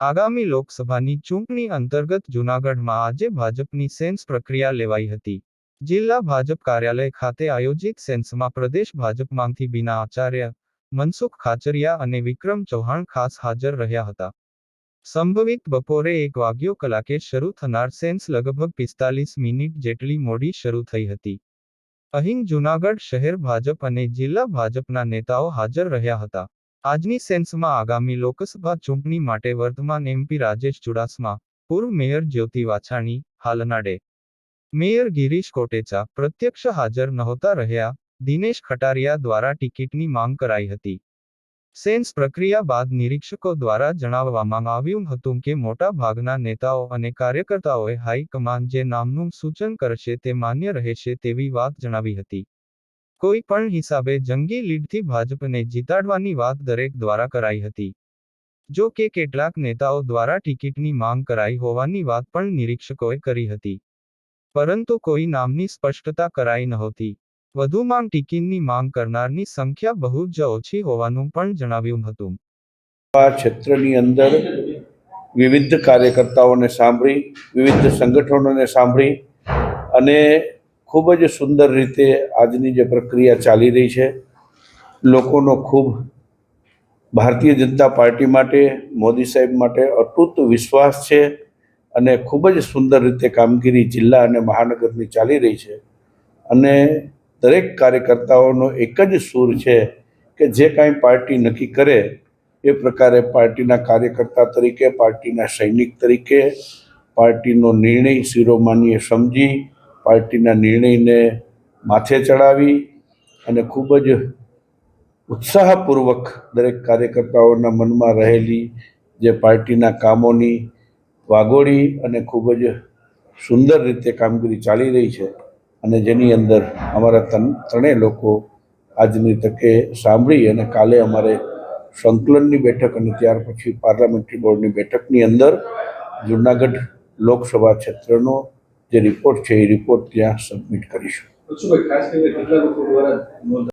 આગામી લોકસભાની ચૂંટણી અંતર્ગત જૂનાગઢમાં આજે ભાજપની સેન્સ પ્રક્રિયા લેવાઈ હતી। જિલ્લા ભાજપ કાર્યાલય ખાતે આયોજિત સેન્સમાં પ્રદેશ ભાજપમાંથી બીના આચાર્ય, મનસુખ ખાચરિયા અને વિક્રમ ચૌહાણ ખાસ હાજર રહ્યા હતા। સંભવિત બપોરે 1 વાગ્યો કલાકે શરૂ થનાર સેન્સ લગભગ 45 મિનિટ જેટલી મોડી શરૂ થઈ હતી। અહીં જૂનાગઢ શહેર ભાજપ અને જિલ્લા ભાજપના નેતાઓ હાજર રહ્યા હતા। આજની સેન્સમાં આગામી લોકસભા ચૂંટણી માટે વર્તમાન એમપી રાજેશ ચુડાસમા, પૂર્વ મેયર જ્યોતિ વાછાણી, હાલના ડે. મેયર ગિરીશ કોટેચા પ્રત્યક્ષ હાજર નહોતા રહ્યા। દિનેશ ખટારિયા દ્વારા ટિકિટની માંગ કરાઈ હતી। સેન્સ પ્રક્રિયા બાદ નિરીક્ષકો દ્વારા જણાવવામાં આવ્યું હતું કે મોટા ભાગના નેતાઓ અને કાર્યકર્તાઓએ હાઈકમાન્ડ જે નામનું સૂચન કરશે તે માન્ય રહેશે તેવી વાત જણાવી હતી। કોઈ પણ હિસાબે જંગી લીડથી ભાજપને જીતાડવાની વાત દરેક દ્વારા કરાઈ હતી। જો કે કેટલાક નેતાઓ દ્વારા ટિકિટની માંગ કરાઈ હોવાની વાત પણ નિરીક્ષકોએ કરી હતી, પરંતુ કોઈ નામની સ્પષ્ટતા કરાઈ નહોતી। વધુમાં ટિકિટની માંગ કરનારની સંખ્યા બહુ જ ઓછી હોવાનું પણ જણાવ્યું હતું। આ ક્ષેત્રની અંદર વિવિધ કાર્યકર્તાઓને સાંભળી, વિવિધ સંગઠનોને સાંભળી અને ખૂબ જ સુંદર રીતે આજની જે પ્રક્રિયા ચાલી રહી છે, લોકોનો ખૂબ ભારતીય જનતા પાર્ટી માટે, મોદી સાહેબ માટે અતૂટ વિશ્વાસ છે અને ખૂબ જ સુંદર રીતે કામગીરી જિલ્લા અને મહાનગરની ચાલી રહી છે। અને દરેક કાર્યકર્તાઓનો એક જ સૂર છે કે જે કાંઈ પાર્ટી નક્કી કરે એ પ્રકારે પાર્ટીના કાર્યકર્તા તરીકે, પાર્ટીના સૈનિક તરીકે પાર્ટીનો નિર્ણય શિરોમાનીએ સમજી, પાર્ટીના નિર્ણયને માથે ચડાવી અને ખૂબ જ ઉત્સાહપૂર્વક દરેક કાર્યકર્તાઓના મનમાં રહેલી જે પાર્ટીના કામોની વાગોળી અને ખૂબ જ સુંદર રીતે કામગીરી ચાલી રહી છે અને જેની અંદર અમારા ત્રણેય લોકો આજની તકે સાંભળી અને કાલે અમારે સંકલનની બેઠક અને ત્યાર પછી પાર્લામેન્ટરી બોર્ડની બેઠકની અંદર જૂનાગઢ લોકસભા ક્ષેત્રનો જે રિપોર્ટ છે એ રિપોર્ટ ત્યાં સબમિટ કરીશું।